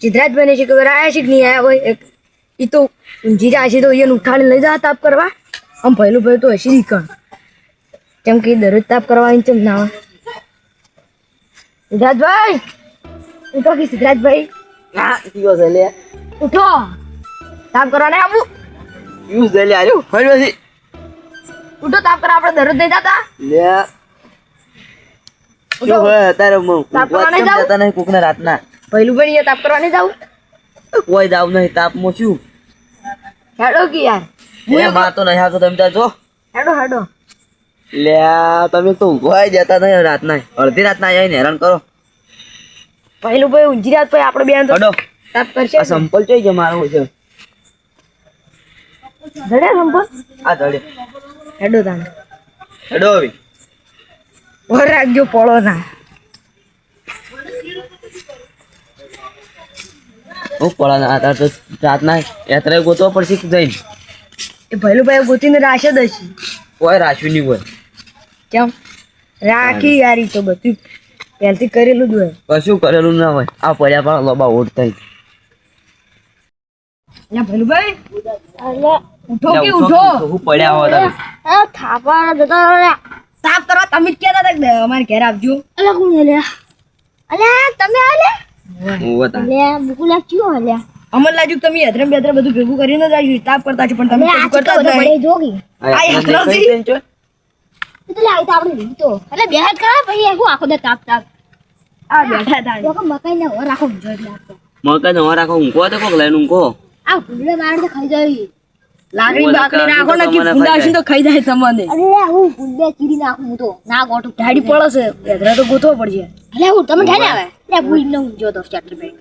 સિદ્ધરાજભાઈ ને છે કે આયા છે કે નહીં આયા હોય એ તો ઊંઘી જાય છે તો એને ઉઠાડીને લઈ જા તાપ કરવા. આમ પહેલું ભાઈ તો હસી નીકળ કેમ કે દરરોજ તાપ કરવાની ચમ ના આવે. સિદ્ધરાજભાઈ ઉઠો કે સિદ્ધરાજભાઈ. હા દિવસ લે ઉઠો તાપ કરવા નહીં આવું. યુઝ લે આજો ફરી ઉઠો તાપ કરવા આપણે દરરોજ નહીં જતા. લે શું હોય તારે તાપ કરવા નહીં જાવ? જતા નહીં કોકને રાતના પહેલું ભાઈ તાપ કરવા નહીં જાવ. કોઈ જાવ નહીં તાપમાં શું હેડો કે યાર એ માં તો નહીં આવતો તમે ત્યાં જો હેડો હેડો. લે તમે તો ઊંઘવાય જતા નહીં રાતના અડધી રાતના આવીને હેરાન કરો. પહેલું ભાઈ ઊંઘી રાત પછી આપણે બેન તો હડો તાપ કરશે. આ સંપલ જોઈ છે મારો છે ધડે સંપલ આ ધડે હેડો તાને હેડો હવે ઓર રાખજો પોળો ના. હું પડા ના આતા તો રાતના યાત્રા ગોતવા પડશે કે જઈને એ પહેલું ભાઈ ગોતીને રાશે જ હશે. કોઈ રાખ્યું નહીં હોય કેમ રાખી યારી તો બધું પહેલથી કરેલું જ હોય. કશું કરેલું ના હોય આ પડ્યા પણ લોબા ઓઢ થાય. પહેલું ભાઈ ઉઠો કે ઉઠો. હું પડ્યા હોય તમે થાપા જતા સાફ કરવા તમે જ કહેતા હતા કે અમારે ઘેર આવજો. અલે કોણ લે અલે તમે આલે હું હતા લે મુકુલા ક્યો આલે અમર લાજુ તમે હદરમ બેદરમ બધું ભેગું કરીને જ આવી તાપ કરતા છો પણ તમે કશું કરતા જ નહીં. જોગી આ હકલો છે એટલે આવી તો આપણે તો એટલે બેહાત કરા પછી હું આખો દે તાપ તાપ આ બેઠા હતા તો મકાઈ ને ઓર રાખો જો એટલે મકા નો રાખો ઊંઘો તો કોક લઈને ઊંઘો આ ભૂલે માર તો ખાઈ જાય લાકડી બાકડી રાખો ને કે ફૂંડાશી તો ખાઈ જાય તમને. અરે હું ફૂંડે ચીરી નાખું તો ના ગોટું ઢાડી પડે છે એધરા તો ગોતવો પડશે. અલે હું તમે ઢાડી આવે એટલે ભૂલ ન ઊંજો તો ચટલી ભાઈ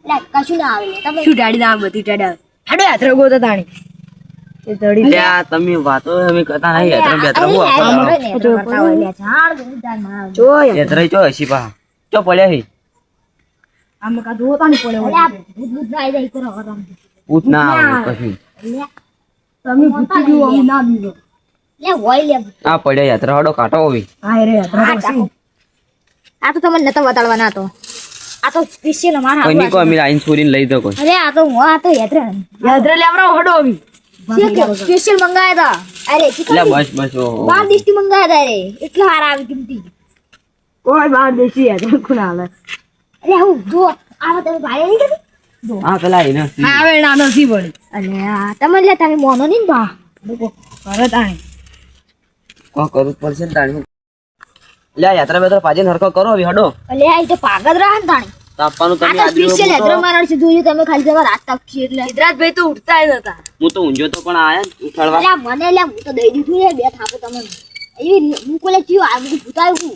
એટલે કશું ના આવે તમે શું ઢાડી ના બધી ઢાડી આવે હેડો એધરા ગોતો તાણી એ ધડી લે આ તમે વાતો અમે કરતા નહીં યાત્રા બેત્રા હું આપો જો યાત્રા ચો હસી પા ચો પડ્યા હી આમ કા દો તાણી પડે ભૂત ભૂત ના આવી કરો આરામ પૂત ના આવે કશું તમે ભૂતી જો અમે ના બીજો લે હોય લે આ પડ્યા યાત્રા હડો કાટો હોવી હા રે આ તો તમને નતો બતાડવાના તો આ તો સ્પેશિયલ અમારા કોઈ ની કો અમે આઈન છોરીને લઈ દો કોઈ અરે આ તો હું આ તો યાત્રા લેવરા હડો આવી સ્પેશિયલ મંગાયા હતા અરે લે બસ બસ ઓહો બાર દેશથી મંગાયા હતા રે એટલા હારા આવી કિંમતી કોઈ બાર દેશી યાત્રા કોણ આલે અરે હું જો આ તમે ભાઈ નહીં કદી આ પેલા એને હા હવે ના નથી પડી અલે આ તમે લે તમે મોનો નહીં બા કરે તાણી કો કરું પડશે ને તાણી લે યાત્રા બેત્રા પાજે હરકો કરો હવે હડો અલે આ તો પાગત રહે ને તાણી તાપવાનું તમે આ તો સ્પેશિયલ યાત્રા મારા છે જોયું તમે ખાલી જવા રાત તાપ છે એટલે સિદ્ધરાજભાઈ તો ઉઠતા જ નતા હું તો ઊંઝો તો પણ આયા ઉઠાડવા અલે મને લે હું તો દઈ દીધું રે બે થાપો તમને એવી હું કોલે ચીયો આ બધું ભૂતાયું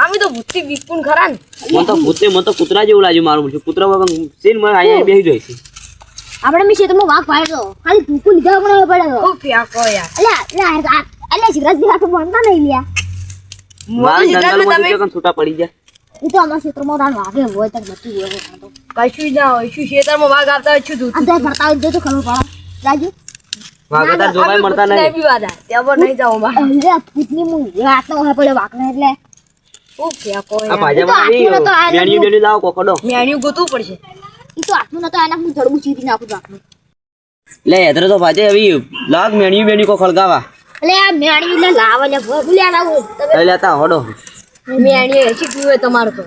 આમી તો ભૂતી વિકુન ખરા ને મને તો કૂતરા જેવું લાગ્યું મારું છે કૂતરા વગર સીન મને અહીંયા બેહી જોઈ છે આપણે મી ખેતરમાં વાઘ પાડ્યો ખાલી ભૂકુ લીધા પણ પડ્યો ઓ ફ્યાકો યાર અલે સિદ્ધરાજભાઈ આ તો બનતા નહીં લ્યા મારા જંગલમાં તો કેમ છૂટા પડી ગયા ઈ તો અમાર ક્ષેત્રમાં રાણ વાગે હોય તક બચી ગયો તો કશું ના હોય શું ક્ષેત્રમાં વાઘ આવતા હોય શું તું આ ફરતા હોય તો ખબર પડે રાજુ વાગતા જોવાય મળતા નહીં વિવાદ આ ત્યાં પર નહીં જાવ બા અરે પૂતની મુ રાત નો પડે વાકને એટલે ઓ ફ્યાકો આ પાજામાં મેણ્યું બેણ્યું લાવો કોકડો મેણ્યું ગોતવું પડશે ઈ તો હાથમાં નતો આના હું જડબું ચીરી નાખું વાકનું લે એતરે તો પાજે હવે લાગ મેણ્યું બેણ્યું કો ખળગાવા અલે આ મેણ્યું લે લાવ લે ભૂલ્યા લાવ તમે લેતા હડો મેણ્યું એસી પીવે તમારો તો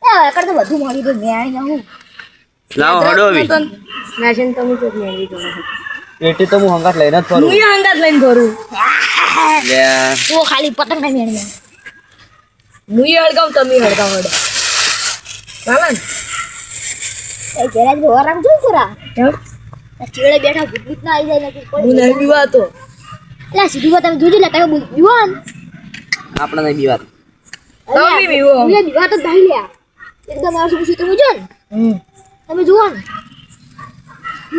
એ કર તો બધું મળી ગયું મેણી હું લાવ હડો હવે નાશન તમે તો મેણી તો પેટી તો હું હંગાત લઈને જ ફરું હું હંગાત લઈને ફરું લે તું ખાલી પતંગ ના મેણી હું હળગાવ તમે હળગાવ હડો ચાલન એ જરા જ ઓરામ જોઈ જરા ચેડે બેઠા ભૂત ના આવી જાય ને હું નહીં બીવા તો એટલે સીધી વાત તમે જોજો લે તમે બીવાન આપણે નહીં બીવાત તમે બીવો હું બીવા તો દઈ લ્યા એકદમ આ શું તમે જો ને તમે જુઓ ને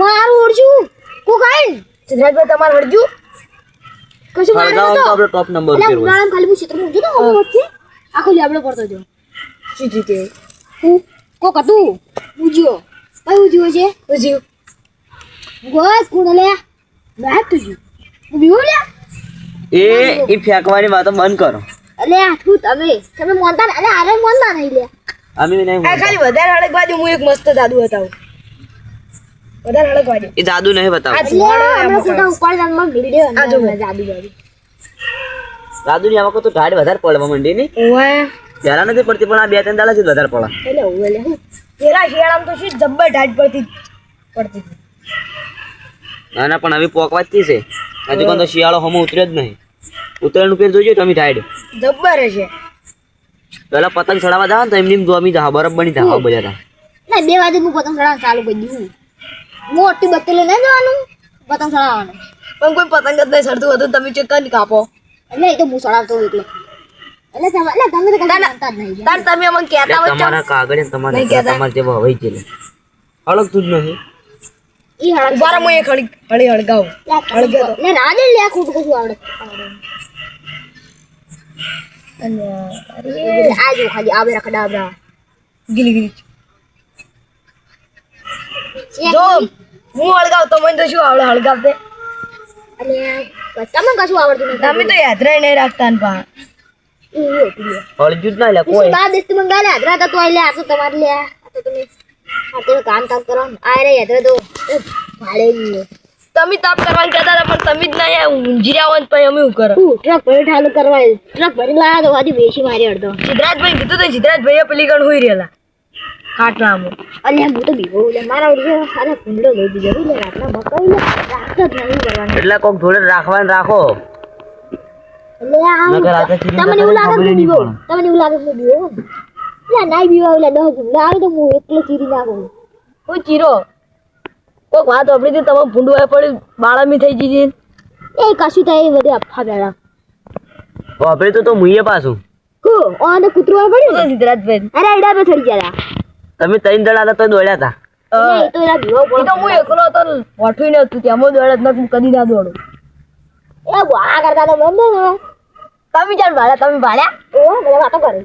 મારું ઓળજું કો કાઈ સિદ્ધરાજભાઈ તમાર વળજુ કશું મારે તો આપણે ટોપ નંબર ઉપર હોય નામ ખાલી પૂછી તમે જો તો હવે વચ્ચે આખો લેબડો પડતો જો સીધી તે હું કો કતું ઉજ્યો કઈ ઉજ્યો છે ઉજ્યો ગોસ કોણ લે ના તુજી બીવો લે એ ફેંકવાની વાતો બંધ કરો અલે આઠું તમે માનતા ને અલે આરે માનતા નહીં લે અમે નહીં આ ખાલી વધારે હળક બાજુ હું એક મસ્ત જાદુ બતાવું. વધારે હળક બાજુ એ જાદુ નહીં બતાવો. આ જુવાળો એમ ફોટો ઉપાડી દાનમાં વિડિયો આ જો જાદુ બાજુ. જાદુ ની આમાં તો ઢાળ વધારે પડવા માંડી ની. ઓય પહેલા નથી પડતી પણ આ 2-3 દાડા થી વધારે પડે. એટલે ઓય લે હું પેલા શિયાળામાં તો શું જબ્બર ઢાઢ પડતી હતી. ના ના પણ હવે પોકવા જ છે. હજુ કોઈ તો શિયાળો હમો ઉતર્યો જ નહીં. ઉતરેલું પેર જોજો તમે ઢાળ. જબ્બર હશે. પેલા પતંગ ચડાવવા જાવ તો એમની દોમી જા બરફ બની જા બધા. ના 2 વાગે હું પતંગ ચડાવવાનું ચાલુ કરી દીધું. મોટી બત્તી લઈને જવાનું પતંગ ચડાવવાનું. પણ કોઈ પતંગ જ નહીં ચડતું હતું તમે ચેકન કાપો. એટલે એ તો હું ચડાવતો એટલે તમે તો કઈ જાણતા જ નહીં. તાર તમે અમને કહેતા હોય તમારા કાગળ તમારે તમારે જે હોય છે અલગ તું જ નહીં. ઈ હળ બાર મો એક હળી હળગાવ હળગાવ લે ના દે લે ખોટું કશું આવડે અને અરે આ જો ખાલી આબે રખડાબરા ગીલી જો હું હળગાવ તો મને તો શું આવડે હળગાવ દે અને તમને કશું આવડતું નથી. તમે તો યાદરાય નહીં રાખતા ને પા હળજુ જ ના લે કોઈ બા દેશ તું મંગાલે યાદરા તો લે આ તો તમારે લે આ તો તમે આ તો કામ કરો આ રે યાદરા તો ભાડે ની તમે તાપ કરવાનું કહેતા હતા પણ તમે જ ના ઊંઘી રહ્યા હોય પછી અમે શું કરો ટ્રક ભરી ઠાલું કરવા ટ્રક ભરી લાયા તો વાજી બેસી મારી અડધો સિદ્ધરાજભાઈ કીધું તો સિદ્ધરાજભાઈ પેલી ગણ હોઈ રહેલા કાટલામાં અલ્યા હું તો બીવો લે મારા ઓલી અરે ભૂંડો લઈ દીધો લે રાતના બકાઈ લે રાખતો જ નહીં કરવાનું એટલે કોક જોડે રાખવાનું રાખો. લે આ તમને એવું લાગે કે બીવો તમને એવું લાગે કે બીવો લે નાઈ બીવો લે 10 ભૂંડા આવે તો હું એકલો ચીરી નાખું હું ચીરો કોક વાત આપણી તમે ભૂંડું આ પડી બાળામી થઈ જઈએ એ કશું થાય એ બધે અફા બેડા વાપરે તો મુઈએ પાછું હું ઓને કૂતરો આ પડ્યો સિદ્ધરાજભાઈ અરે એડા પે ચડી ગયા તમે 3 દડા હતા તો દોડ્યા હતા. એ તો એના બીવો પડ્યો તો હું એકલો તો વઠુઈ ન હતું ત્યાં દોડત ન કદી ના દોડું એ બા કરતા તો બંધ ને તમે જાણ ભાડા તમે ભાડ્યા ઓ મને વાતો કરી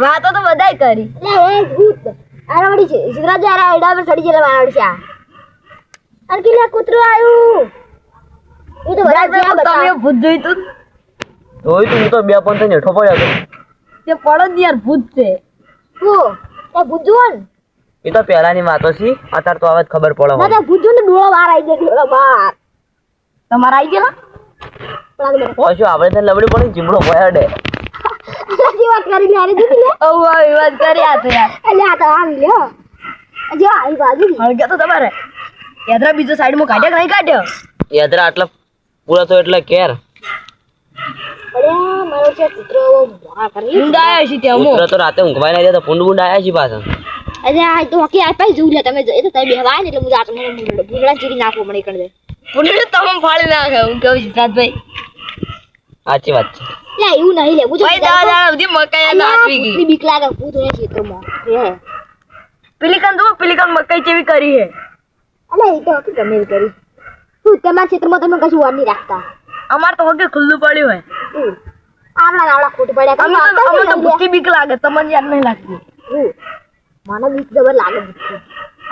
વાતો તો બધાય કરી લે એ ભૂત આરાવડી છે સિદ્ધરાજ આરા એડા પે ચડી ગયેલા મારાવડી છે અને કિલા કૂતરો આયું એ તો બધા તમે ભૂત જોઈ તું જોઈ તું તો 2 પંથ નેઠો પડ્યો હતો. તે પડો જ યાર ભૂત છે ઓ તે ભૂત જોન એ તો પહેલાની વાતો છે અત્યારે તો હવે ખબર પડે. ના તે ભૂત જોને ડોળો બહાર આવી ગયો ડોળો બહાર તમાર આવી ગયો પછી આપણે તો લબડી પડી જીમડો પડે સાચી વાત કરી લે અરે દીદી લે ઓ આવી વાત કરી આ તો યાર એટલે આ તો આવી લ્યો જો આવી બાજુ હળગ્યા તો તમારે યાદરા બીજો સાઈડ માં કાઢ્યો કે નહીં કાઢ્યો યાદરા આટલા પૂરા તો એટલે કેર અરે મારો છે કૂતરો બા કરી ઊંડાયા છે ત્યાં કૂતરો તો રાતે ઊંઘવાય ના જાય તો પુંડ આયા છે પાછા. અરે આ તો હકી આ પાઈ જોઈ લે તમે એ તો તમે બેહવાય ને એટલે હું જાતો મને ભૂંગળા ચીરી નાખો મને કણ દે ભૂંગળા તમે ફાડી નાખે હું કહું સિદ્ધાર્થભાઈ સાચી વાત છે. લે એવું નહીં લે હું ભાઈ દાદા સુધી મકાઈ નાચવી ગઈ બીક લાગે ભૂત હોય ખેતરમાં રે પેલીકન મકાઈ કેવી કરી હે અલે એ તો હકી ગમે કરી તું તમારા ક્ષેત્રમાં તમે કશું વાર નહીં રાખતા અમાર તો હકે ખુલ્લું પડ્યું હોય આવડા ખોટ પડ્યા અમે તો ભૂતી બીક લાગે તમને યાદ નહીં લાગતી મને બીક જબર લાગે ભૂતી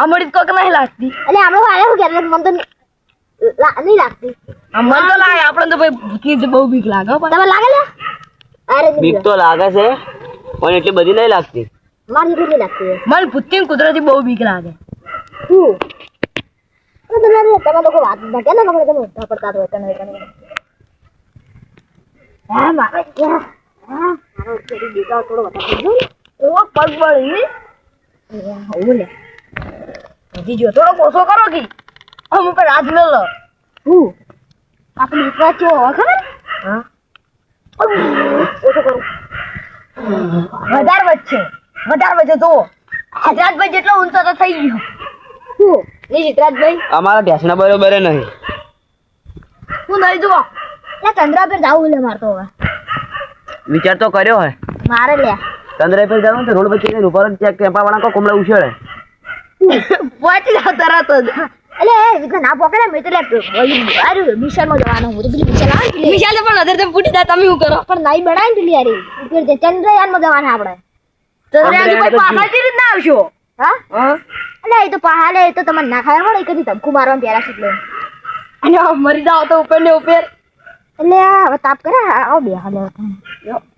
અમારી કોક નહીં લાગતી એટલે આપણે વાળે હું કે મન તો નહીં લાગતી મન તો લાગે આપણે તો ભાઈ ભૂતી બહુ બીક લાગે તમને લાગે લે અરે બીક તો લાગે છે પણ એટલી બધી નહીં લાગતી. મારી એટલી નહીં લાગતી મને ભૂતી કુદરતી બહુ બીક લાગે હું તમે લોકો વાત ના કે ના તમે મોટા પડતા હોય તને હા મારે હા મારો છોડી દીધો થોડો વધારે જો ઓ પગ બળી હું લે હજી જો થોડો કોસો કરો કે હમ ઉપર હાથ લે લો હું આપણે વિશ્વાસ છે હો ખબર હા કોસો કરો વધારે વચ્ચે જો સિદ્ધરાજભાઈ જેટલો ઊંચો તો થઈ ગયો હું નહીં સિદ્ધરાજભાઈ અમારા ઢેસણા બરોબર નહીં હું નહીં જુઓ લે ચંદ્રા પર જાવું લે મારતો હવે વિચાર તો કર્યો હે મારે લે ચંદ્રા પર જાવ તો રોડ પર જઈને ઉપર જ ચેક કેમ્પા વાળા કો કોમળા ઉછળે પહોંચી જાવ તરત જ એટલે વિકન ના પકડે મેં તો લે આરે વિશાલમાં જવાનું હું તો પેલી વિશાલ આવે ને વિશાલ પણ અધર તમે ફૂટી જા તમે શું કરો પણ નહીં બનાવી ને યાર ઉપર ચંદ્રયાનમાં જવાના આપણે ચંદ્રયાન કોઈ પાછા જ ના આવશો હા એટલે એ તો પહાડે એ તો તમને ના ખાવા મળે કદી ધમકુ મારવાનું પહેલા એટલે અને મરી જાવ તો ઉપર ને ઉપર એટલે હવે તાપ કરે આવ બે હાલે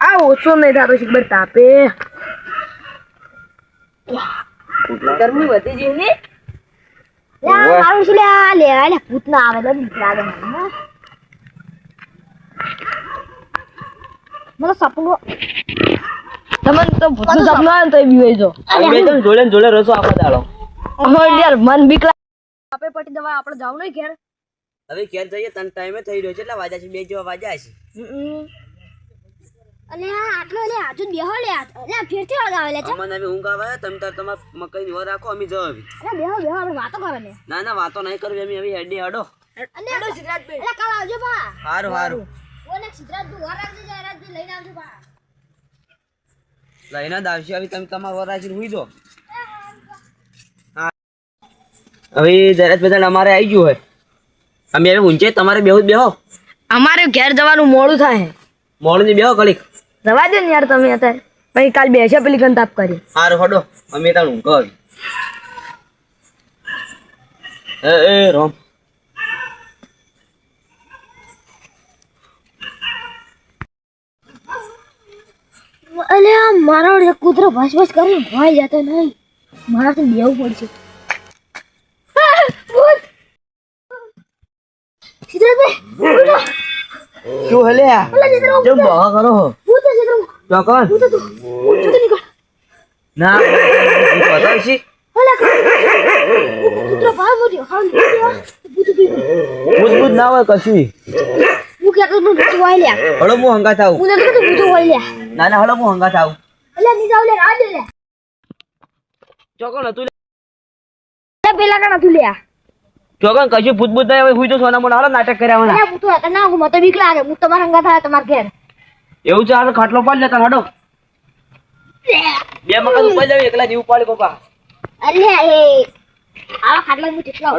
આ ઓછો નહીં થતો શીખબર તાપે ગરમી વધી ગઈ ને ઓવે. મારું શું લે ભૂત ના આવે લે બીક લાગે મને મને સપનું તમને તો ભૂતનું સપનું આવે ને તો બીવાઈ જો અમે બે જણ જોડે ને જોડે રસો આખો દાડો. યાર મન બીક લાગે આપે પટી દવા આપણે જાવ નહીં ઘેર હવે ઘેર જઈએ તને ટાઈમે થઈ રહ્યો છે એટલા વાગ્યા છે 2 જેવા વાગ્યા છે. અલે આટલો લે આજુ બેહો લે ફેરથી લગાવે લે અમને હવે ઊંઘ આવે તમે તાર તમાર મકઈ નો રાખો અમે જવા આવી. અરે બેહો આપણે વાતો કરે ને ના વાતો નહીં કરવી અમે હવે હેડી હડો. અલે સિદ્ધરાજ ભાઈ અલે કાલ આવજો બા હારું હારું ઓને સિદ્ધરાજ તું વાર આવજો જયરાજ ભાઈ લઈને આવજો બા લઈને જ આવશે હવે તમે તમારા વરાજી હુઈ દો. હા હવે દરેક બધા અમારે આવી ગયું હોય અમે હવે ઊંચે તમારે બેહો. અમારે ઘેર જવાનું મોડું થાય મોડું ની બેહો ઘડીક. જવા દે ને યાર તમે અત્યારે પછી કાલ બેસે પેલી ગંતાપ કરી હારું હડો અમે તાર ઊંઘ આવી. એ રોમ અલે આ મારા એક કૂતરો ભસ કરીને ભાઈ જતો નહીં મારાથી બેવું પડશે સિદ્ધરાજભાઈ શું હલે કેમ બહા કરો હો ભૂત છે સિદ્ધરાજ ચોકન ભૂત નીકળ ના પતા છે અલે કૂતરો ભાઈ મોટી હાલ ભૂત બુજ ના હોય કશું. હું કે તો ભૂત હોય લ્યા હળો હું હંગાત આવું. હું તો ભૂત હોય લ્યા ના હળો હું હંગાત આવું. અલે ની જાવ લે રાજ લે ચોકન હતું પેલા કણ તું લ્યા ચોકન કશું ભૂત નહીં હવે હુઈ તો સોના મોના હળો નાટક કર્યા મને. અલે ભૂત હતા ના હું મતો બીક લાગે હું તમારા અંગા થાય તમાર ઘેર એવું છે હાલ ખાટલો પાડ લેતા હડો 2 મકાન ઉપર જાવ એકલા જીવ પાડી પપ્પા. અલે એ આવા ખાટલા હું કેટલા